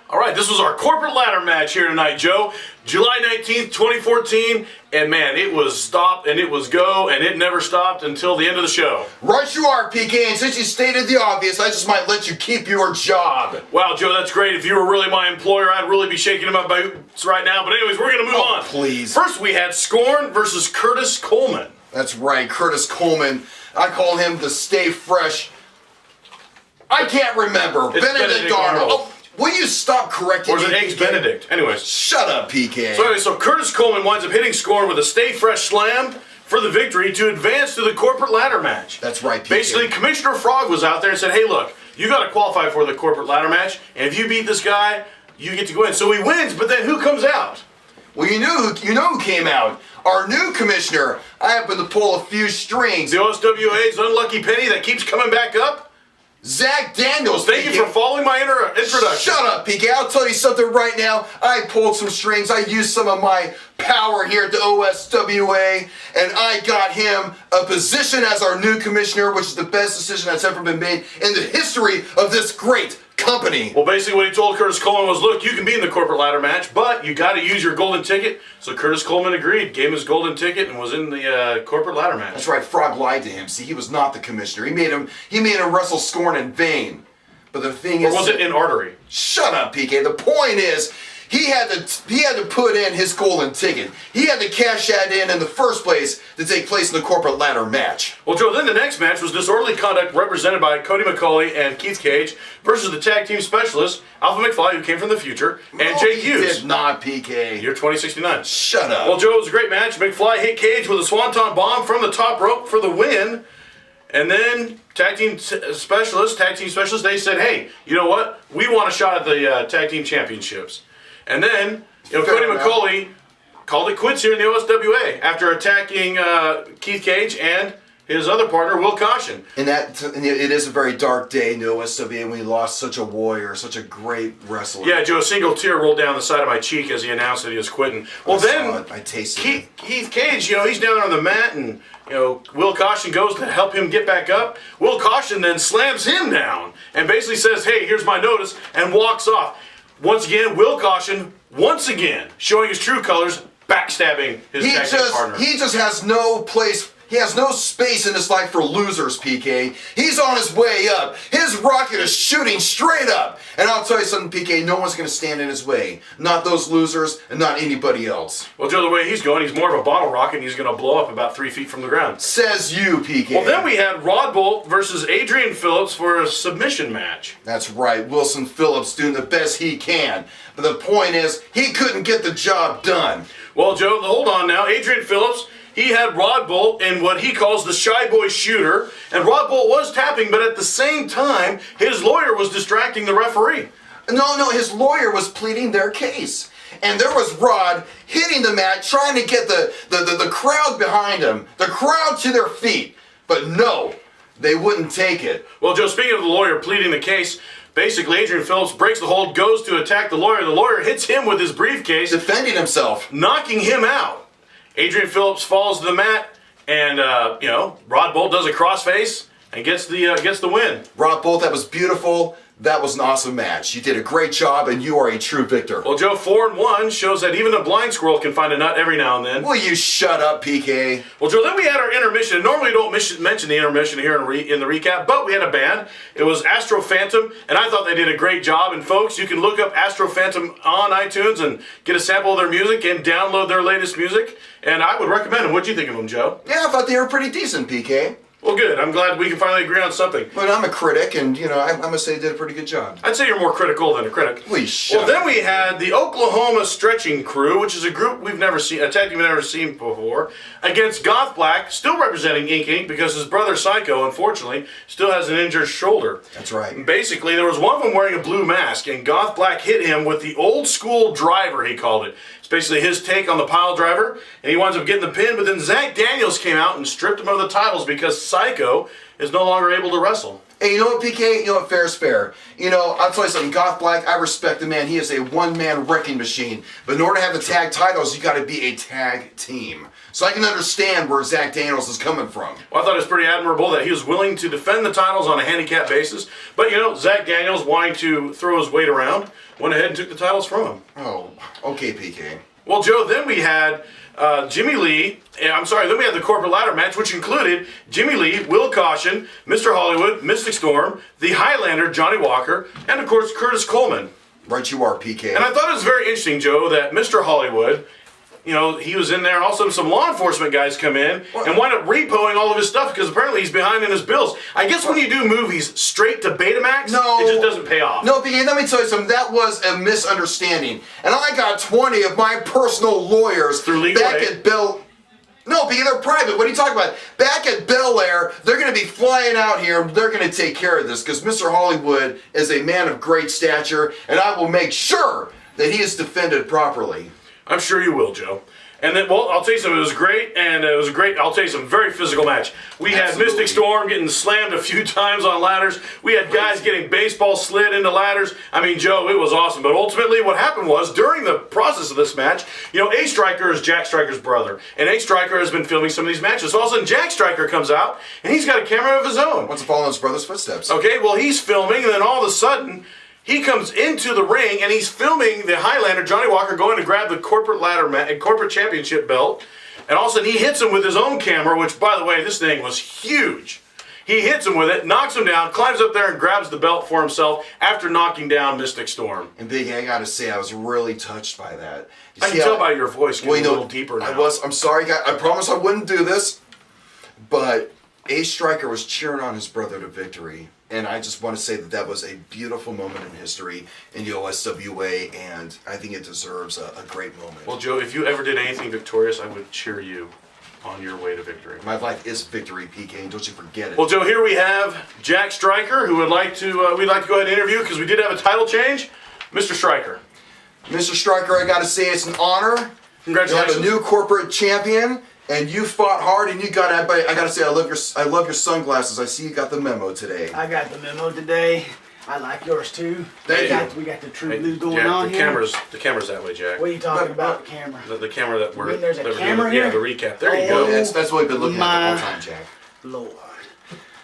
All right, this was our corporate ladder match here tonight, Joe. July 19th, 2014, and man, it was stop and it was go, and it never stopped until the end of the show. Right you are, PK, and since you stated the obvious, I just might let you keep your job. Wow, Joe, that's great. If you were really my employer, I'd really be shaking in my boots right now. But anyways, we're going to move on. Please. First, we had Scorn versus Curtis Coleman. That's right, Curtis Coleman. I call him the Stay Fresh. I can't remember. It's Benedict Arnold. Arnold. Will you stop correcting Or is me, it Eggs PK? Benedict? Anyways. Shut up, PK. So anyway, so Curtis Coleman winds up hitting Scorn with a Stay Fresh slam for the victory to advance to the corporate ladder match. That's right, PK. Basically, Commissioner Frog was out there and said, hey, look, you got to qualify for the corporate ladder match, and if you beat this guy, you get to go in. So he wins, but then who comes out? Well, you know who came out. Our new commissioner. I happen to pull a few strings. The OSWA's unlucky penny that keeps coming back up? Zach Daniels. Thank you for following my introduction. Shut up, PK. I'll tell you something right now. I pulled some strings. I used some of my power here at the OSWA, and I got him a position as our new commissioner, which is the best decision that's ever been made in the history of this great company. Well, basically what he told Curtis Coleman was, look, you can be in the corporate ladder match, but you got to use your golden ticket. So Curtis Coleman agreed, gave him his golden ticket, and was in the corporate ladder match. That's right. Frog lied to him. See, he was not the commissioner. He made him wrestle Scorn in vain. But the thing is, or was it in artery? Shut up, PK. The point is, he had to put in his golden ticket. He had to cash that in the first place to take place in the corporate ladder match. Well, Joe, then the next match was Disorderly Conduct, represented by Cody McCauley and Keith Cage, versus the tag team specialists, Alpha McFly, who came from the future, and Jay Hughes. He did not, PK. Year 2069. Shut up. Well, Joe, it was a great match. McFly hit Cage with a swanton bomb from the top rope for the win. And then tag team specialists, they said, hey, you know what? We want a shot at the tag team championships. And then, Cody McCauley called it quits here in the OSWA after attacking Keith Cage and his other partner, Will Caution. And it is a very dark day in the OSWA, and we lost such a warrior, such a great wrestler. Yeah, Joe, a single tear rolled down the side of my cheek as he announced that he was quitting. Well, I tasted it. Keith Cage, he's down on the mat, and Will Caution goes to help him get back up. Will Caution then slams him down and basically says, hey, here's my notice, and walks off. Once again, Will Caution, showing his true colors, backstabbing his tag team partner. He just has no place. He has no space in his life for losers, PK. He's on his way up. His rocket is shooting straight up. And I'll tell you something, PK, no one's going to stand in his way. Not those losers and not anybody else. Well, Joe, the way he's going, he's more of a bottle rocket, and he's going to blow up about 3 feet from the ground. Says you, PK. Well, then we had Rod Bolt versus Adrian Phillips for a submission match. That's right. Wilson Phillips doing the best he can. But the point is, he couldn't get the job done. Well, Joe, hold on now. Adrian Phillips, he had Rod Bolt in what he calls the Shy Boy Shooter, and Rod Bolt was tapping, but at the same time, his lawyer was distracting the referee. No, his lawyer was pleading their case. And there was Rod hitting the mat, trying to get the crowd behind him, the crowd to their feet. But no, they wouldn't take it. Well, Joe, speaking of the lawyer pleading the case, basically Adrian Phillips breaks the hold, goes to attack the lawyer. The lawyer hits him with his briefcase, defending himself, knocking him out. Adrian Phillips falls to the mat, and Rod Bolt does a crossface and gets the win. Rod Bolt, that was beautiful. That was an awesome match. You did a great job, and you are a true victor. Well, Joe, 4-1 shows that even a blind squirrel can find a nut every now and then. Will you shut up, PK? Well, Joe, then we had our intermission. Normally we don't mention the intermission here in the recap, but we had a band. It was Astro Phantom, and I thought they did a great job. And folks, you can look up Astro Phantom on iTunes and get a sample of their music and download their latest music. And I would recommend them. What'd you think of them, Joe? Yeah, I thought they were pretty decent, PK. Well, good. I'm glad we can finally agree on something. But I'm a critic, and, I must say they did a pretty good job. I'd say you're more critical than a critic. Please shut up. Well, then we had the Oklahoma Stretching Crew, which is a group we've never seen, a tag team we've never seen before, against Goth Black, still representing Ink Inc. because his brother Psycho, unfortunately, still has an injured shoulder. That's right. And basically, there was one of them wearing a blue mask, and Goth Black hit him with the old school driver, he called it. It's basically his take on the pile driver, and he winds up getting the pin, but then Zach Daniels came out and stripped him of the titles because Psycho is no longer able to wrestle. Hey, you know what, PK? You know what? Fair is fair. You know, I'll tell you something. Goth Black, I respect the man. He is a one-man wrecking machine. But in order to have the tag titles, you got to be a tag team. So I can understand where Zach Daniels is coming from. Well, I thought it was pretty admirable that he was willing to defend the titles on a handicap basis. But, you know, Zach Daniels, wanting to throw his weight around, went ahead and took the titles from him. Oh, okay, PK. Well, Joe, then we had Jimmy Lee. Then we had the corporate ladder match, which included Jimmy Lee, Will Caution, Mr. Hollywood, Mystic Storm, the Highlander, Johnny Walker, and, of course, Curtis Coleman. Right you are, PK. And I thought it was very interesting, Joe, that Mr. Hollywood, you know, he was in there. Also, some law enforcement guys come in and wind up repoing all of his stuff because apparently he's behind in his bills. I guess when you do movies straight to Betamax, it just doesn't pay off. No, PK, let me tell you something. That was a misunderstanding. And I got 20 of my personal lawyers through legal back aid? at Bel... No, PK, they're private. What are you talking about? Back at Bel Air, they're going to be flying out here. They're going to take care of this because Mr. Hollywood is a man of great stature, and I will make sure that he is defended properly. I'm sure you will, Joe. And then, well, I'll tell you something. It was great, and it was a great. I'll tell you some very physical match. We had Mystic Storm getting slammed a few times on ladders. We had guys getting baseball slid into ladders. I mean, Joe, it was awesome. But ultimately, what happened was during the process of this match, you know, Ace Striker is Jack Striker's brother, and Ace Striker has been filming some of these matches. So all of a sudden, Jack Striker comes out, and he's got a camera of his own. Wants to follow in his brother's footsteps. Okay, well, he's filming, and then all of a sudden, he comes into the ring and he's filming the Highlander, Johnny Walker, going to grab the corporate corporate championship belt. And all of a sudden he hits him with his own camera, which, by the way, this thing was huge. He hits him with it, knocks him down, climbs up there and grabs the belt for himself after knocking down Mystic Storm. And Big, I gotta say, I was really touched by that. I can tell by your voice getting a little deeper now. I'm sorry, guys. I promise I wouldn't do this. But Ace Striker was cheering on his brother to victory. And I just want to say that that was a beautiful moment in history in the OSWA, and I think it deserves a great moment. Well, Joe, if you ever did anything victorious, I would cheer you on your way to victory. My life is victory, PK, and don't you forget it. Well, Joe, here we have Jack Striker, who would like to we'd like to go ahead and interview because we did have a title change. Mr. Striker. Mr. Striker, I got to say it's an honor. Congratulations. To have a new corporate champion. And you fought hard, and you got everybody. I gotta say, I love your sunglasses. I see you got the memo today. I got the memo today. I like yours too. Thank you. We got the True Blue going on the here. The camera's that way, Jack. What are you talking about, the camera? The camera that we're. There's a that we're camera doing, here? Yeah, the recap. There you go. That's what we've been looking at the whole time, Jack. Lord.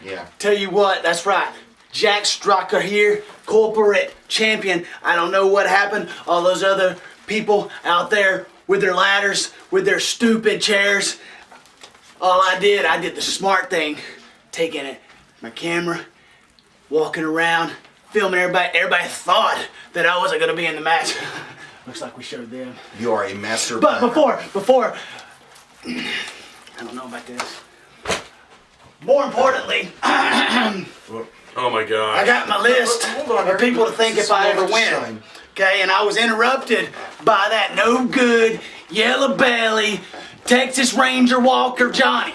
Yeah. Tell you what, that's right. Jack Striker here, corporate champion. I don't know what happened. All those other people out there with their ladders, with their stupid chairs. All I did the smart thing, taking my camera, walking around, filming everybody. Everybody thought that I wasn't gonna be in the match. Looks like we showed them. You are a master. But before, I don't know about this. More importantly, Oh my God. I got my list of people to think if I ever win. Okay, and I was interrupted by that no good, yellow belly, Texas Ranger Walker Johnny.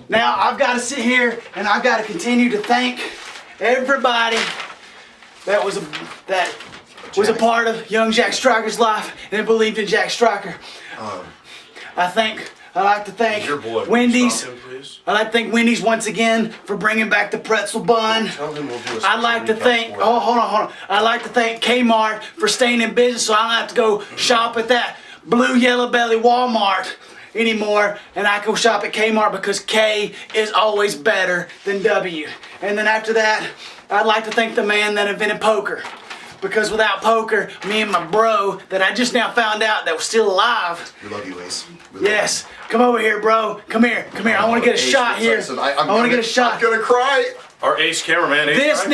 Now I've got to sit here and I've got to continue to thank everybody that was a part of young Jack Striker's life and believed in Jack Striker. I like to thank Your boy. Wendy's. Stop him, please. I'd like to thank Wendy's once again for bringing back the pretzel bun. Tell him we'll do a I'd like to thank, oh, hold on. I'd like to thank Kmart for staying in business so I don't have to go shop at that blue yellow belly Walmart anymore. And I go shop at Kmart because K is always better than W. And then after that, I'd like to thank the man that invented poker. Because without poker, me and my bro that I just now found out that was still alive. We love you, Ace. Yes. Come over here, bro. Come here. I want to get a shot here. I want to get a shot. I'm gonna cry. Our ace cameraman. This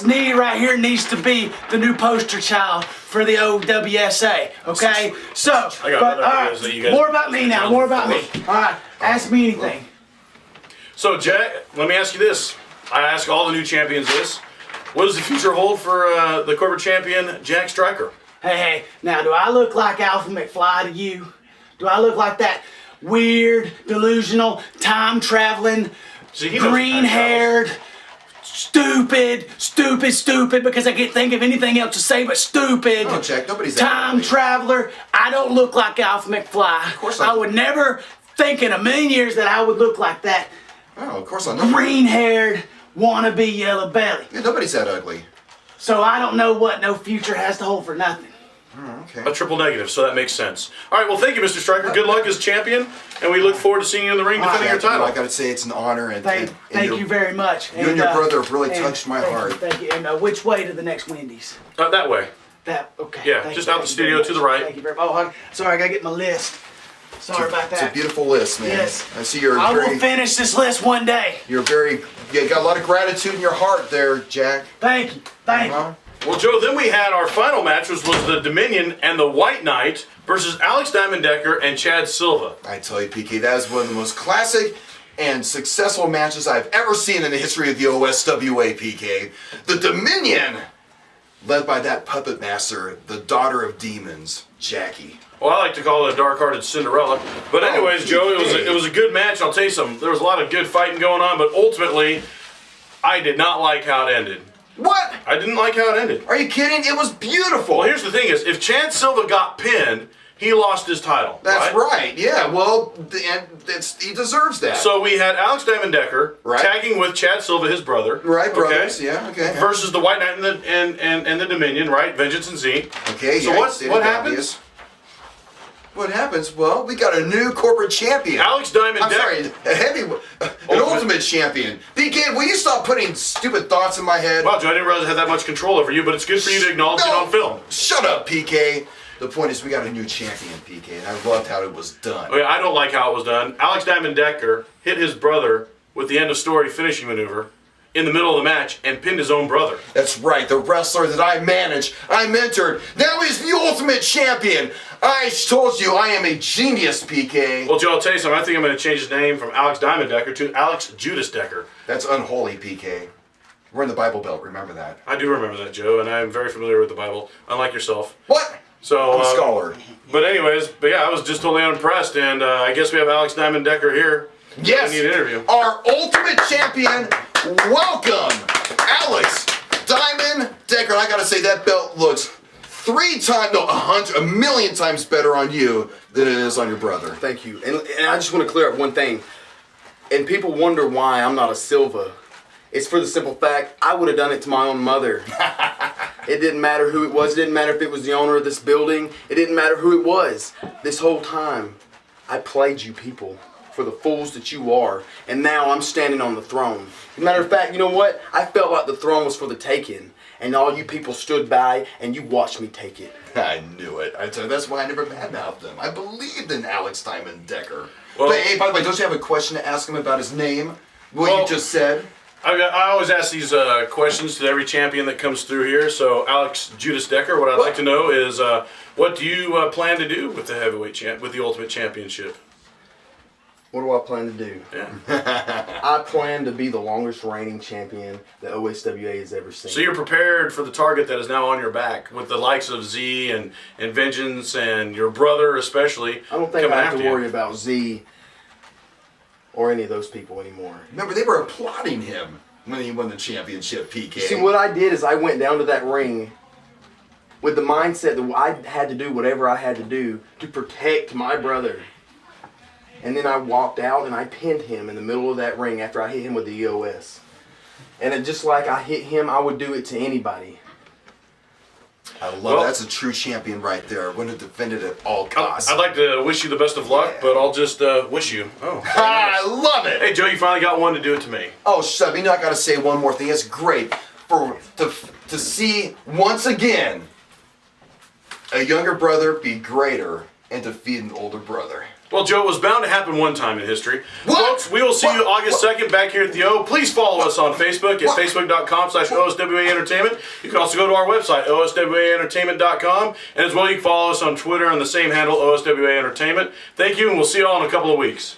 knee right here needs to be the new poster child for the OWSA. Okay? So, I got other videos that you guys. more about me now. More about me. All right. Ask me anything. So, Jack, let me ask you this. I ask all the new champions this. What does the future hold for the corporate champion, Jack Striker? Hey, now do I look like Alpha McFly to you? Do I look like that weird, delusional, time-traveling, green-haired, stupid, because I can't think of anything else to say but stupid. No, Jack, nobody's time traveler. I don't look like Alpha McFly. Of course I would never think in a million years that I would look like that. Oh, of course I know. green-haired, wannabe yellow belly. Yeah, nobody's that ugly. So I don't know what no future has to hold for nothing. Okay. A triple negative, so that makes sense. All right, well, thank you, Mr. Stryker. Good luck as champion, and we look forward to seeing you in the ring defending your title. I gotta say, it's an honor. And Thank you very much. You and your brother have really touched my heart. Thank you. And which way to the next Wendy's? That way. Okay. Yeah, Thank just you, out the thank you studio very to the much. right. Thank you very much. Oh, sorry, I gotta get my list. Sorry about It's that. a beautiful list, man. Yes. I see you're I will very, finish this list one day. you got a lot of gratitude in your heart there, Jack. Thank you. Thank you. Well, Joe, then we had our final match, which was the Dominion and the White Knight versus Alex Diamond Decker and Chad Silva. I tell you, PK, that is one of the most classic and successful matches I've ever seen in the history of the OSWA, PK. The Dominion, led by that puppet master, the daughter of demons, Jackie. Well, I like to call it a dark-hearted Cinderella. But anyways, Joe, PK. it was a good match. I'll tell you something. There was a lot of good fighting going on, but ultimately, I did not like how it ended. What? I didn't like how it ended. Are you kidding? It was beautiful. Well, here's the thing: is if Chad Silva got pinned, he lost his title. That's right. Yeah. Well, and he deserves that. So we had Alex Diamond Decker Right. tagging with Chad Silva, his brother. Right, brothers. Okay, Yeah. Okay. versus the White Knight and the Dominion, right? Vengeance and Z. Okay. So yeah, what stated happens? obvious. What happens? Well, we got a new corporate champion. Alex Diamond I'm Decker. sorry, an ultimate champion. PK, will you stop putting stupid thoughts in my head? Wow, Joe, I didn't realize I had that much control over you, but it's good for you to acknowledge it on film. Shut up, PK. The point is, we got a new champion, PK, and I loved how it was done. Okay, I don't like how it was done. Alex Diamond Decker hit his brother with the end of story finishing maneuver in the middle of the match and pinned his own brother. That's right, the wrestler that I managed, I mentored. Now he's the ultimate champion. I told you I am a genius, PK. Well, Joe, I'll tell you something. I think I'm going to change his name from Alex Diamond Decker to Alex Judas Decker. That's unholy, PK. We're in the Bible Belt, remember that. I do remember that, Joe, and I am very familiar with the Bible, unlike yourself. What? So, I'm a scholar. But anyways, yeah, I was just totally unimpressed, and I guess we have Alex Diamond Decker here. Yes, We need an interview. our ultimate champion, welcome, Alex Diamond Decker. And I gotta say, that belt looks 1,000,000 times better on you than it is on your brother. Thank you. And I just want to clear up one thing. And people wonder why I'm not a Silva. It's for the simple fact I would have done it to my own mother. It didn't matter who it was. It didn't matter if it was the owner of this building. It didn't matter who it was. This whole time, I played you people for the fools that you are. And now I'm standing on the throne. As a matter of fact, you know what? I felt like the throne was for the taking. And all you people stood by and you watched me take it. I knew it. I tell you, that's why I never badmouthed them. I believed in Alex Diamond Decker. Well- But hey, by the way, don't you have a question to ask him about his name? What Well- you just said? I always ask these questions to every champion that comes through here. So, Alex Judas Decker, what I'd like to know is, what do you plan to do with the heavyweight with the Ultimate Championship? What do I plan to do? Yeah. I plan to be the longest reigning champion that OSWA has ever seen. So you're prepared for the target that is now on your back with the likes of Z and Vengeance and your brother especially. I don't think coming I have after to you. worry about Z or any of those people anymore. Remember, they were applauding him when he won the championship, PK. See, what I did is I went down to that ring with the mindset that I had to do whatever I had to do to protect my brother. And then I walked out and I pinned him in the middle of that ring after I hit him with the EOS. And it, just like I hit him, I would do it to anybody. I love Well- that's a true champion right there. Wouldn't have defended at all costs. I'd like to wish you the best of luck, but I'll just wish you. Oh, I love it. hey Joe, you finally got one to do it to me. Oh, shut up. You know, I gotta say one more thing. It's great to see once again a younger brother be greater and defeat an older brother. Well, Joe, it was bound to happen one time in history. What? Folks, we will see you What? August 2nd back here at the O. Please follow us on Facebook at What? facebook.com/OSWA Entertainment. You can also go to our website, OSWAentertainment.com. And as well, you can follow us on Twitter on the same handle, OSWA Entertainment. Thank you, and we'll see you all in a couple of weeks.